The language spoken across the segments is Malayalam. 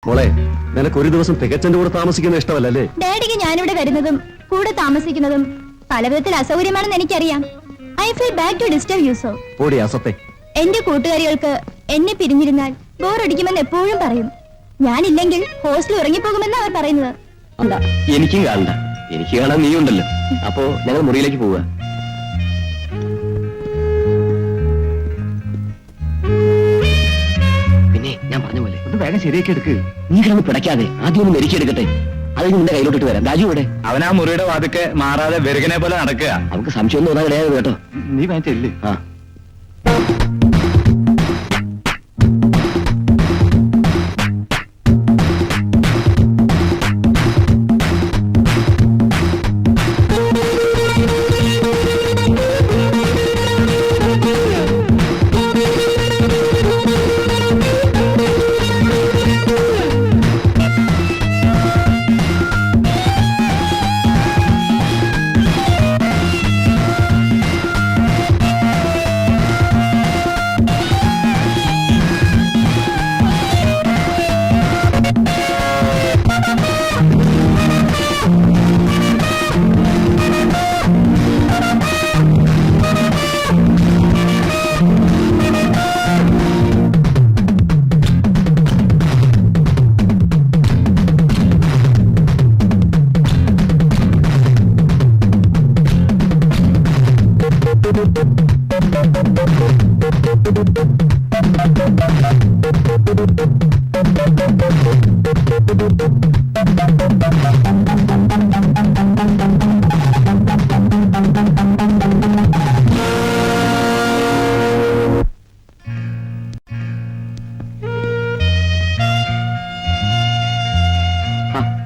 മോളെ, നിനക്ക് ഒരു ദിവസം തികച്ചന്റെ കൂടെ താമസിക്കുന്ന ഇഷ്ടമല്ലേ? ഡാഡിക്ക് ഞാനിവിടെ വരുന്നതും കൂടെ താമസിക്കുന്നതും പല വിധത്തിൽ അസൗകര്യമാണെന്ന് എനിക്കറിയാം. I feel bad to disturb you so. ഓടി അസത്തെ. എന്റെ കൂട്ടുകാരികൾക്ക് എന്നെ പിരിഞ്ഞിരുന്നാൽ ബോറടിക്കുമെന്ന് എപ്പോഴും പറയും. ഞാനില്ലെങ്കിൽ ഹോസ്റ്റലിൽ ഉറങ്ങിപ്പോകുമെന്ന് അവർ പറയുന്നത്. എനിക്കും കാണണ്ട, എനിക്ക് കാണാൻ നീ ഉണ്ടല്ലോ. അപ്പോ ഞങ്ങൾ മുറിയിലേക്ക് പോവുക. പിന്നെ ഞാൻ പറഞ്ഞ പോലെ ഒന്ന് വേഗം ശരിയാക്കി എടുക്ക്. നീ കിടന്ന് പിടയ്ക്കാതെ ആദ്യം ഒന്ന് മെരിക്കെടുക്കട്ടെ. അത് നിന്റെ കയ്യിലോട്ടിട്ട് വരാം. രാജു ഇവിടെ. അവൻ ആ മുറിയുടെ വാതിക്കെ മാറാതെ വെറുകനെ പോലെ നടക്കുക. അവർക്ക് സംശയം ഒന്നും ഒന്നാ കളയാതെ കേട്ടോ. നീ വേണ്ടില്ലേ? ആ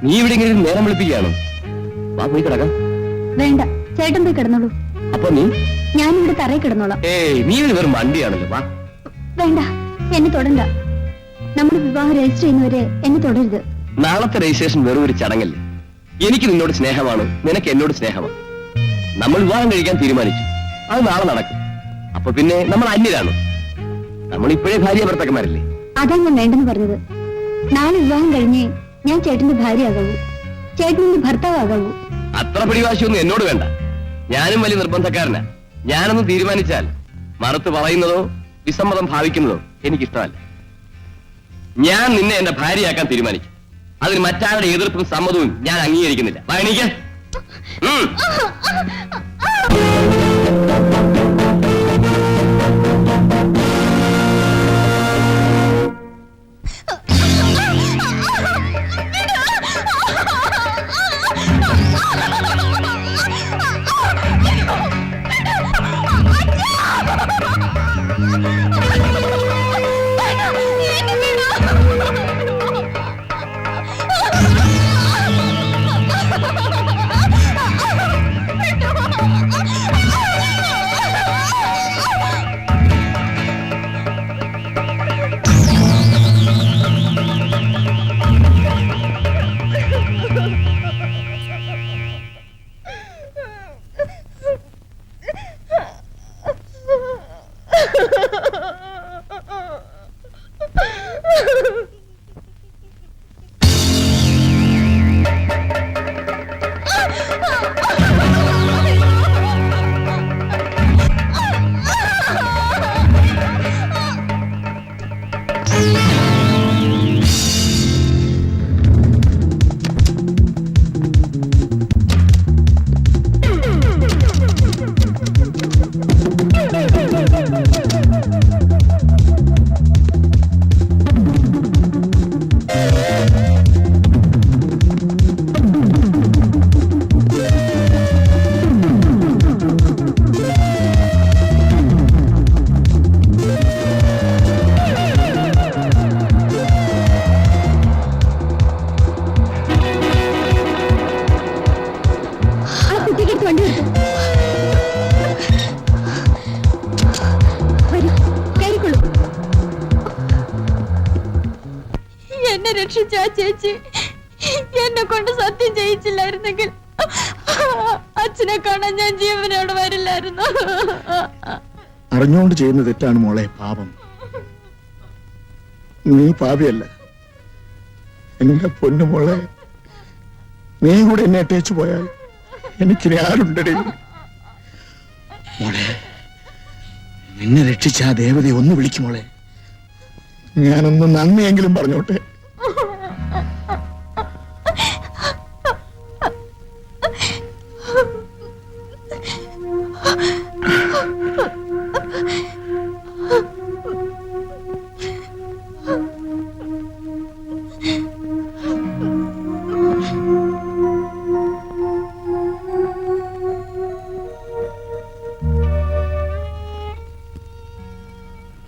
നീ ഇവിടെ ഇങ്ങനെ നേരം വിളിപ്പിക്കുകയാണോ? വാ പോയി കിടക്കാം. വേണ്ട, ചേട്ടൻ പോയി കിടന്നോളൂ. അപ്പൊ നീ? ഞാനിവിടെ തറയിൽ കിടന്നോളാം. നീ വെറും വണ്ടിയാണല്ലോ. വാ. വേണ്ട, എന്നെ തൊടണ്ട. നമ്മുടെ വിവാഹം രജിസ്റ്റർ ചെയ്യുന്നവരെ എന്നെ തൊടരുത്. നാളത്തെ രജിസ്ട്രേഷൻ വെറും ഒരു ചടങ്ങല്ലേ. എനിക്ക് നിന്നോട് സ്നേഹമാണ്, നിനക്ക് എന്നോട് സ്നേഹമാണ്. നമ്മൾ വിവാഹം കഴിക്കാൻ തീരുമാനിച്ചു. അത് നാളെ നടക്കും. അപ്പൊ പിന്നെ നമ്മൾ അന്യരാണ്. നമ്മൾ ഇപ്പോഴേ ഭാര്യ ഭർത്താക്കന്മാരല്ലേ. അതാ ഞാൻ വേണ്ടെന്ന് പറഞ്ഞത്. നാളെ വിവാഹം കഴിഞ്ഞേ ഞാൻ ചേട്ടന്റെ ഭാര്യയാകാവൂ, ചേട്ടന്റെ ഭർത്താവാകാവൂ. അത്ര പിടിവാശിയൊന്നും എന്നോട് വേണ്ട. ഞാനും വലിയ നിർബന്ധക്കാരനാ. ഞാനൊന്നും തീരുമാനിച്ചാൽ മറുത്ത് പറയുന്നതോ വിസമ്മതം ഭാവിക്കുന്നതോ എനിക്കിഷ്ടമല്ല. ഞാൻ നിന്നെ എന്റെ ഭാര്യയാക്കാൻ തീരുമാനിച്ചു. അതിന് മറ്റാരുടെ എതിർപ്പും സമ്മതവും ഞാൻ അംഗീകരിക്കുന്നില്ല. എനിക്ക് എന്നെ രക്ഷിച്ച ആ ചേച്ചി എന്നെ കൊണ്ട് സത്യം ചെയ്യിച്ചില്ലായിരുന്നെങ്കിൽ അച്ഛനെ കാണാൻ ഞാൻ ജീവനോട് വരില്ലായിരുന്നു. അറിഞ്ഞുകൊണ്ട് ചെയ്യുന്ന തെറ്റാണ് മോളെ, പാപം. നീ പാപിയല്ല. എന്റെ പൊന്നുമോളെ, നീ കൂടെ എന്നെ അട്ടേച്ചു പോയാൽ എനിക്കിനി ആരുണ്ടടി? മോളെ, നിന്നെ രക്ഷിച്ച ആ ദേവതയെ ഒന്ന് വിളിക്കുമോളെ. ഞാനൊന്ന് നന്ദിയെങ്കിലും പറഞ്ഞോട്ടെ.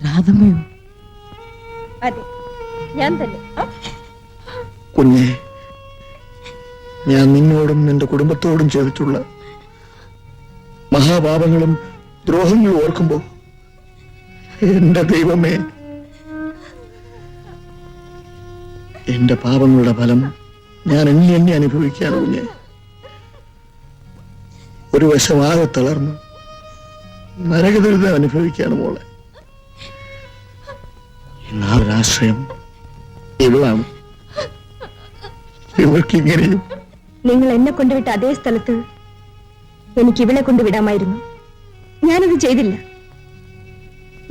രാധമ്മയോ? അതെ, ഞാൻ തന്നെ. കുഞ്ഞെ, ഞാൻ നിന്നോടും നിന്റെ കുടുംബത്തോടും ചെയ്തിട്ടുള്ള മഹാപാപങ്ങളും ദ്രോഹങ്ങളും ഓർക്കുമ്പോ എന്റെ ദൈവമേ, എന്റെ പാപങ്ങളുടെ ഫലം ഞാൻ എണ്ണി അനുഭവിക്കുകയാണ് കുഞ്ഞെ. ഒരു വശമാകെ തളർന്ന് നരകദുരിതം അനുഭവിക്കുകയാണ് മോളെ. ആശ്രയം ഇവളാണ്. ഇവൾക്ക് ഇങ്ങനെയും. നിങ്ങൾ എന്നെ കൊണ്ടുവിട്ട അതേ സ്ഥലത്ത് എനിക്ക് ഇവളെ കൊണ്ടുവിടാമായിരുന്നു. ഞാനത് ചെയ്തില്ല.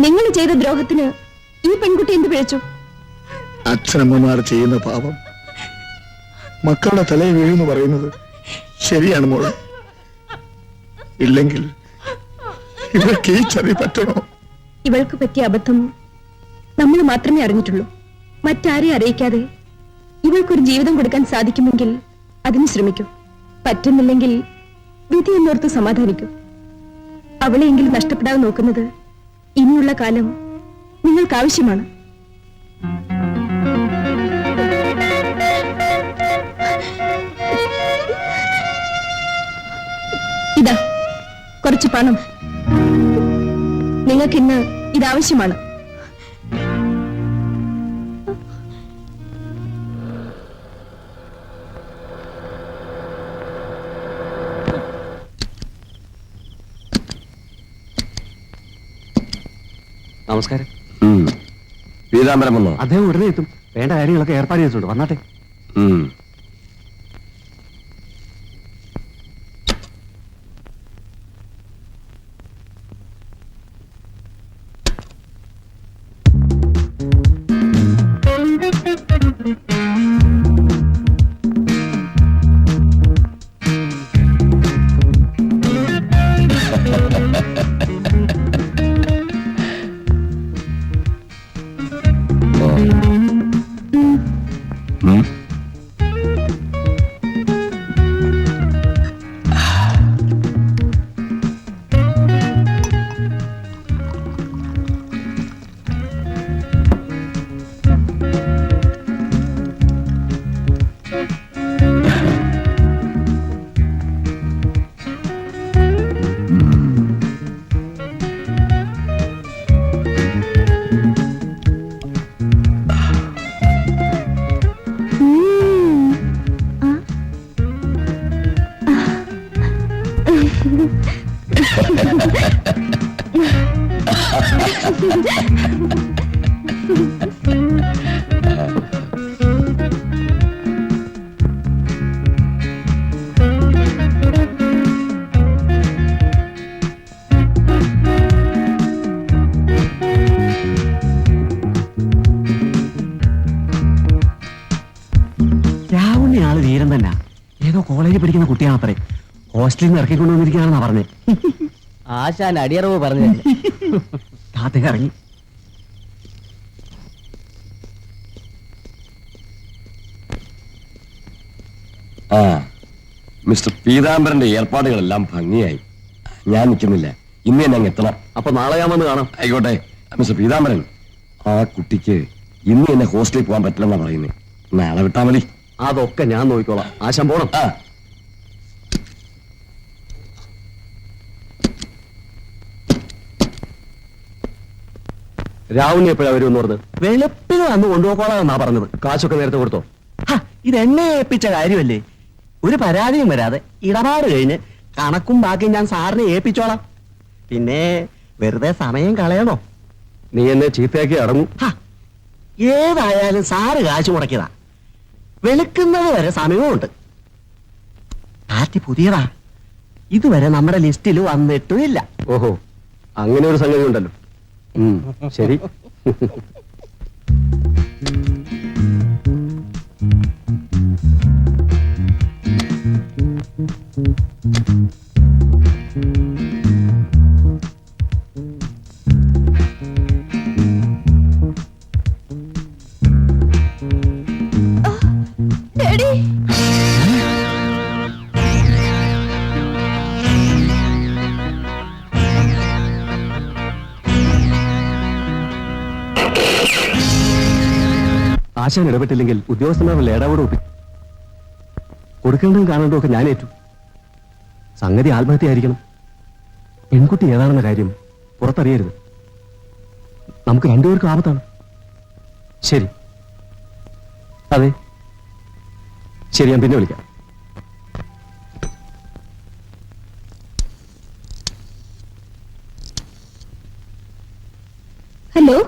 നിങ്ങൾ ചെയ്ത ദ്രോഹത്തിന് ഈ പെൺകുട്ടി എന്ത് പിഴച്ചു? അച്ഛനമ്മമാർ ചെയ്യുന്ന പാപം മക്കളുടെ തലയിൽ വീഴുന്നു പറയുന്നത് ശരിയാണ് മോളെ. ഇല്ലെങ്കിൽ ഇവർക്ക് ഈ ചതി പറ്റണോ? ഇവൾക്ക് പറ്റിയ അബദ്ധം നമ്മൾ മാത്രമേ അറിഞ്ഞിട്ടുള്ളൂ. മറ്റാരെയും അറിയിക്കാതെ ഇവൾക്കൊരു ജീവിതം കൊടുക്കാൻ സാധിക്കുമെങ്കിൽ അതിന് ശ്രമിക്കൂ. പറ്റുന്നില്ലെങ്കിൽ വിധി എന്നോർത്ത് സമാധാനിക്കൂ. അവളെയെങ്കിലും നഷ്ടപ്പെടാതെ നോക്കുന്നത് ഇനിയുള്ള കാലം നിങ്ങൾക്ക് ആവശ്യമാണ്. ഇതാ കുറച്ച് പണം. നിങ്ങൾക്കിന്ന് ഇതാവശ്യമാണ്. നമസ്കാരം. പീതാംബരം വന്നോ? അദ്ദേഹം ഉടനെ എത്തും. വേണ്ട കാര്യങ്ങളൊക്കെ ഏർപ്പാട് ചെയ്തിട്ടുണ്ട്. വന്നാട്ടെ. രാവുണ്ണിയാള് ധീരം തന്നെ. ഏതോ കോളേജിൽ പഠിക്കുന്ന കുട്ടിയാണത്രേ. ഹോസ്റ്റലിൽ നിന്ന് ഇറക്കിക്കൊണ്ടുവന്നിരിക്കുകയാണെന്നാ പറഞ്ഞേ. ആശാൻ അടിയറവ് പറഞ്ഞു. അദ്ദേഹം ഇറങ്ങി. മിസ്റ്റർ പീതാംബരന്റെ ഏർപ്പാടുകളെല്ലാം ഭംഗിയായി. ഞാൻ നിൽക്കുന്നില്ല, ഇന്ന് തന്നെ അങ്ങ് എത്തണം. അപ്പൊ നാളെ ഞാൻ വന്ന് കാണാം. ആയിക്കോട്ടെ. മിസ്റ്റർ പീതാംബരൻ, ആ കുട്ടിക്ക് ഇന്ന് എന്നെ ഹോസ്റ്റലിൽ പോകാൻ പറ്റില്ലെന്നാ പറയുന്നത്. നാളെ വിട്ടാ മതി. അതൊക്കെ ഞാൻ നോക്കിക്കോളാം. ആശാൻ പോണം. രാവുണ്ണി എപ്പോഴാ വരുമെന്ന് പറഞ്ഞത്? വെളുപ്പിന് വന്ന് കൊണ്ടുപോക്കോളാന്നാ പറഞ്ഞത്. കാശൊക്കെ നേരത്തെ കൊടുത്തോ? ഇത് എന്നെ ഏൽപ്പിച്ച കാര്യമല്ലേ. ഒരു പരാതിയും വരാതെ ഇടപാട് കഴിഞ്ഞ് കണക്കും ബാക്കിയും ഞാൻ സാറിനെ ഏൽപ്പിച്ചോളാം. പിന്നെ വെറുതെ സമയം കളയണോ? നീ എന്നെ ചീത്തയാക്കി അടങ്ങും. ഏതായാലും സാറ് കാശ് മുടക്കിയതാ. വെളുക്കുന്നത് വരെ സമയമുണ്ട്. പാർട്ടി പുതിയതാ, ഇതുവരെ നമ്മുടെ ലിസ്റ്റിൽ വന്നിട്ടുമില്ല. ഓഹോ, അങ്ങനെ ഒരു സംഗതി ഉണ്ടല്ലോ. ശരി. ഡാഡി, ആശാൻ ഇടപെട്ടില്ലെങ്കിൽ ഉദ്യോഗസ്ഥന്മാരുടെ ലേടാവോട് ഒപ്പി കൊടുക്കേണ്ടതും കാണേണ്ടതും ഒക്കെ ഞാൻ ഏറ്റു. സംഗതി ആത്മഹത്യയായിരിക്കണം. പെൺകുട്ടി ഏതാണെന്ന കാര്യം പുറത്തറിയരുത്. നമുക്ക് രണ്ടുപേർക്കും ആപത്താണ്. ശരി, അതെ ശരി, ഞാൻ പിന്നെ വിളിക്കാം. ഹലോ,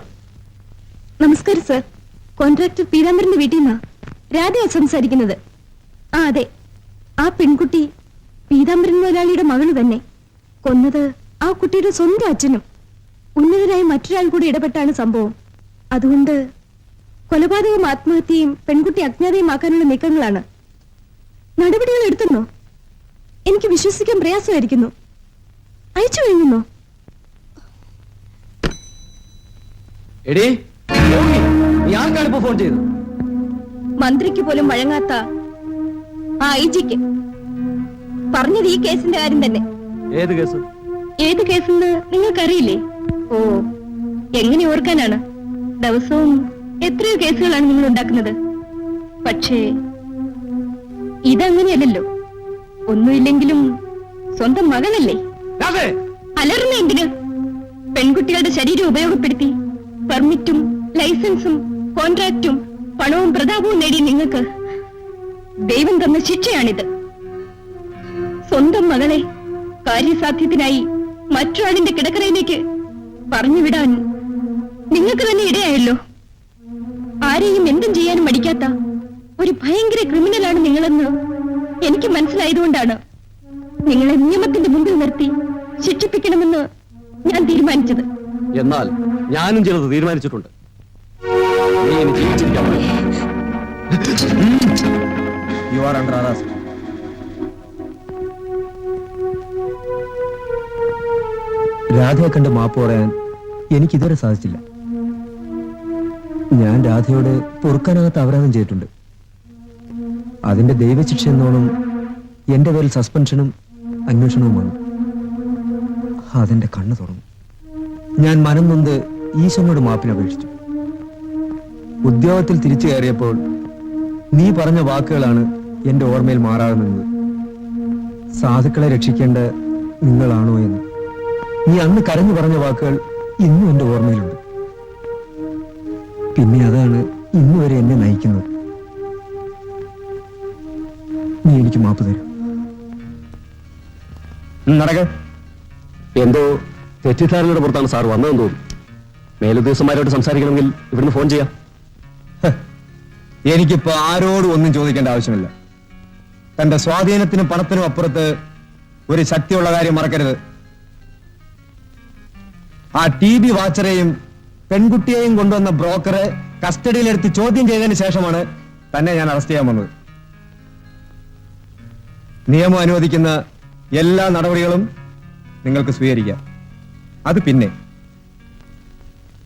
നമസ്കാരം സർ. കോൺട്രാക്ടർ പീതാംബരന്റെ വീട്ടിൽ നിന്നാ രാധയാണ് സംസാരിക്കുന്നത്. ആ അതെ, ആ പെൺകുട്ടി പീതാംബരൻ മുതലാളിയുടെ മകള് തന്നെ. കൊന്നത് ആ കുട്ടിയുടെ സ്വന്തം അച്ഛനും. ഉന്നതരായ മറ്റൊരാൾ കൂടി ഇടപെട്ടാണ് സംഭവം. അതുകൊണ്ട് കൊലപാതകവും ആത്മഹത്യയും പെൺകുട്ടി അജ്ഞാതയുമാക്കാനുള്ള നീക്കങ്ങളാണ്. നടപടികൾ എടുത്തുന്നോ? എനിക്ക് വിശ്വസിക്കാൻ പ്രയാസമായിരിക്കുന്നു. അയച്ചു കഴിഞ്ഞോ? എടീ, നീ ആർക്കാണ് ഇപ്പൊ ഫോൺ ചെയ്തത്? മന്ത്രിക്ക് പോലും വഴങ്ങാത്ത ആ ഐജിക്ക്. പറഞ്ഞത് ഈ കേസിന്റെ കാര്യം തന്നെ. ഏത് കേസ്? ഏത് കേസെന്ന് നിങ്ങൾക്കറിയില്ലേ? ഓ, എങ്ങനെ ഓർക്കാനാണ്? ദിവസവും എത്രയോ കേസുകളാണ് നിങ്ങൾ ഉണ്ടാക്കുന്നത്. പക്ഷേ ഇതങ്ങനെയല്ലല്ലോ. ഒന്നുമില്ലെങ്കിലും സ്വന്തം മകനല്ലേ. അലറുന്ന എന്തിന്? പെൺകുട്ടികളുടെ ശരീരം ഉപയോഗപ്പെടുത്തി പെർമിറ്റും ലൈസൻസും കോൺട്രാക്റ്റും പണവും പ്രതാപവും നേടിയ നിങ്ങൾക്ക് ദൈവം തന്ന ശിക്ഷയാണിത്. സ്വന്തം മകളെ കാര്യസാധ്യത്തിനായി മറ്റൊരാളിന്റെ കിടക്കറയിലേക്ക് പറഞ്ഞുവിടാൻ നിങ്ങൾക്ക് തന്നെ ഇടയായല്ലോ. ആരെയും എന്തും ചെയ്യാനും മടിക്കാത്ത ഒരു ഭയങ്കര ക്രിമിനലാണ് നിങ്ങളെന്ന് എനിക്ക് മനസ്സിലായതുകൊണ്ടാണ് നിങ്ങളെ നിയമത്തിന്റെ മുമ്പിൽ നിർത്തി ശിക്ഷിപ്പിക്കണമെന്ന് ഞാൻ തീരുമാനിച്ചത്. എന്നാൽ ഞാനും ചിലത് തീരുമാനിച്ചിട്ടുണ്ട്. നീ ഇനി ജീവിച്ചിരിക്കാൻ പാടില്ല. You are under arrest. രാധയെ കണ്ട് മാപ്പ് പറയാൻ എനിക്കിതുവരെ സാധിച്ചില്ല. ഞാൻ രാധയോട് പൊറുക്കാനാകാത്ത അപരാധം ചെയ്തിട്ടുണ്ട്. അതിന്റെ ദൈവശിക്ഷ എന്നോണം എന്റെ പേരിൽ സസ്പെൻഷനും അന്വേഷണവും വന്നു. അതെന്റെ കണ്ണ് തുറന്നു. ഞാൻ മനം നൊന്ത് ഈശ്വരനോട് മാപ്പിനപേക്ഷിച്ചു. ഉദ്യോഗത്തിൽ തിരിച്ചു കയറിയപ്പോൾ നീ പറഞ്ഞ വാക്കുകളാണ് എന്റെ ഓർമ്മയിൽ മാറാതെ നിന്നത്. സാധുക്കളെ രക്ഷിക്കേണ്ട നിങ്ങളാണോ എന്ന് നീ അന്ന് കരഞ്ഞു പറഞ്ഞ വാക്കുകൾ ഇന്നും എന്റെ ഓർമ്മയിലുണ്ട്. പിന്നെ അതാണ് ഇന്നുവരെ എന്നെ നയിക്കുന്നത്. നീ എനിക്ക് മാപ്പ് തരും. നടക്ക. എന്തോ തെറ്റിദ്ധാരണയുടെ പുറത്താണ് സാർ വന്നതെന്ന് തോന്നുന്നു. മേലുദ്യോഗസ്ഥന്മാരോട് സംസാരിക്കണമെങ്കിൽ ഇവിടുന്ന് ഫോൺ ചെയ്യാം. എനിക്കിപ്പോ ആരോടും ഒന്നും ചോദിക്കേണ്ട ആവശ്യമില്ല. തന്റെ സ്വാധീനത്തിനും പണത്തിനും അപ്പുറത്ത് ഒരു ശക്തിയുള്ള കാര്യം മറക്കരുത്. ആ TV വാച്ചറെയും പെൺകുട്ടിയെയും കൊണ്ടുവന്ന ബ്രോക്കറെ കസ്റ്റഡിയിലെടുത്ത് ചോദ്യം ചെയ്തതിന് ശേഷമാണ് തന്നെ ഞാൻ അറസ്റ്റ് ചെയ്യാൻ വന്നത്. നിയമം അനുവദിക്കുന്ന എല്ലാ നടപടികളും നിങ്ങൾക്ക് സ്വീകരിക്കാം. അത് പിന്നെ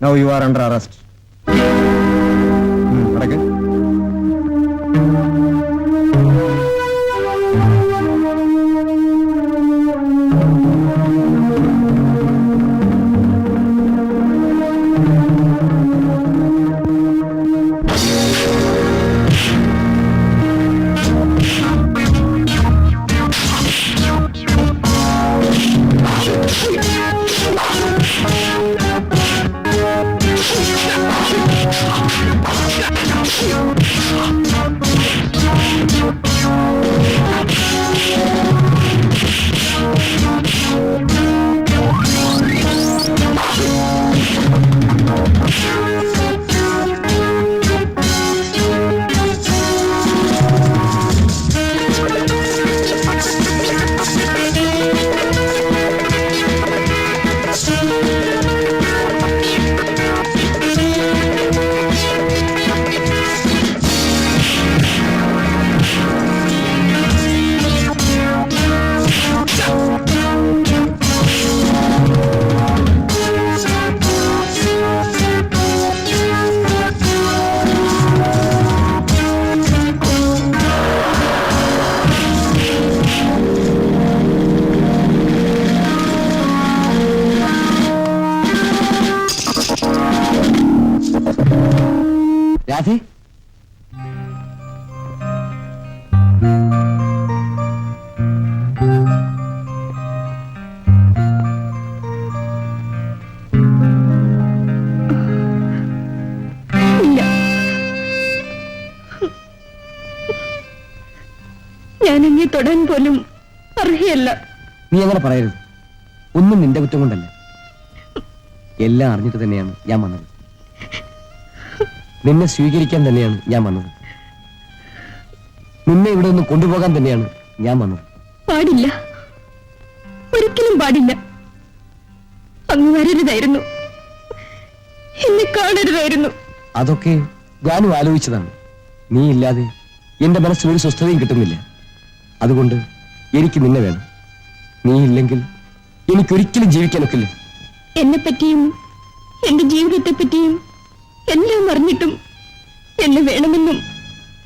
now you are under arrest. നടക്ക്. Yeah. ഞാൻ അങ്ങേ തൊടാൻ പോലും അർഹയല്ല. നീ അങ്ങനെ പറയരുത്. ഒന്നും നിന്റെ കുറ്റം കൊണ്ടല്ല. എല്ലാം അറിഞ്ഞിട്ട് തന്നെയാണ് ഞാൻ വന്നത്. നിന്നെ സ്വീകരിക്കാൻ തന്നെയാണ് ഞാൻ വന്നത്. നിന്നെ ഇവിടെ നിന്ന് കൊണ്ടുപോകാൻ തന്നെയാണ് ഞാൻ വന്നത്. പാടില്ല, ഒരിക്കലും പാടില്ല. അങ്ങ് വരരുതായിരുന്നു, എന്നെ കാണരുതായിരുന്നു. അതൊക്കെ ഞാനും ആലോചിച്ചതാണ്. നീ ഇല്ലാതെ എന്റെ മനസ്സിൽ ഒരു സ്വസ്ഥതയും കിട്ടുന്നില്ല. അതുകൊണ്ട് എനിക്ക് നിന്നെ വേണം. നീ ഇല്ലെങ്കിൽ എനിക്കൊരിക്കലും ജീവിക്കാനൊക്കില്ല. എന്നെ പറ്റിയും എന്റെ ജീവിതത്തെ പറ്റിയും എല്ലാം അറിഞ്ഞിട്ടും എന്നെ വേണമെന്നും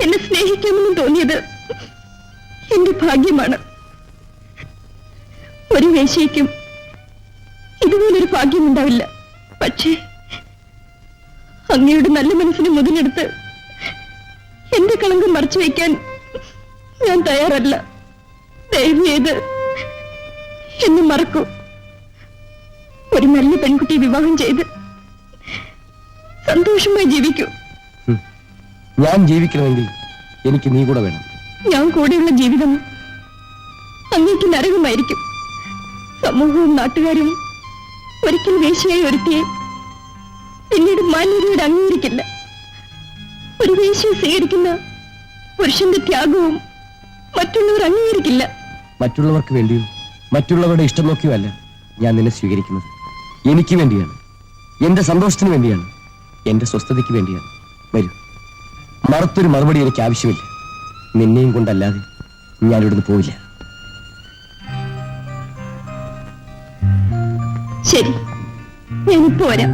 എന്നെ സ്നേഹിക്കാമെന്നും തോന്നിയത് എന്റെ ഭാഗ്യമാണ്. ഒരു വേശ്യയ്ക്കും ഇതുപോലൊരു ഭാഗ്യമുണ്ടാവില്ല. പക്ഷേ അങ്ങയുടെ നല്ല മനസ്സിനെ മുതലെടുത്ത് എന്റെ കളങ്കം മറച്ചു വയ്ക്കാൻ ഞാൻ തയ്യാറല്ല. ദയവ് ചെയ്ത് എന്നെ മറക്കൂ. ഒരു നല്ല പെൺകുട്ടിയെ വിവാഹം ചെയ്ത് സന്തോഷമായി ജീവിക്കൂ. ഞാൻ ജീവിക്കണമെങ്കിൽ എനിക്ക് നീ കൂടെ വേണം. ഞാൻ കൂടെയുള്ള ജീവിതം അങ്ങേക്ക് നരകമായിരിക്കും. സമൂഹവും നാട്ടുകാരും ഒരിക്കൽ വേശ്യയായി ഒരുത്തിയെ പിന്നീട് മാന്യതയോട് അംഗീകരിക്കില്ല. ഒരു വേശ്യയെ സ്വീകരിക്കുന്ന പുരുഷന്റെ ത്യാഗവും മറ്റുള്ളവർ അംഗീകരിക്കില്ല. മറ്റുള്ളവർക്ക് വേണ്ടിയോ മറ്റുള്ളവരുടെ ഇഷ്ടം നോക്കിയോ അല്ല ഞാൻ നിന്നെ സ്വീകരിക്കുന്നത്. എനിക്ക് വേണ്ടിയാണ്, എന്റെ സന്തോഷത്തിന് വേണ്ടിയാണ്, എന്റെ സ്വസ്ഥതയ്ക്ക് വേണ്ടിയാണ്. വരൂ. മറുത്തൊരു മറുപടി എനിക്ക് ആവശ്യമില്ല. നിന്നെയും കൊണ്ടല്ലാതെ ഞാനിവിടുന്ന് പോവില്ല. ശരി, ഞാനിപ്പോ വരാം.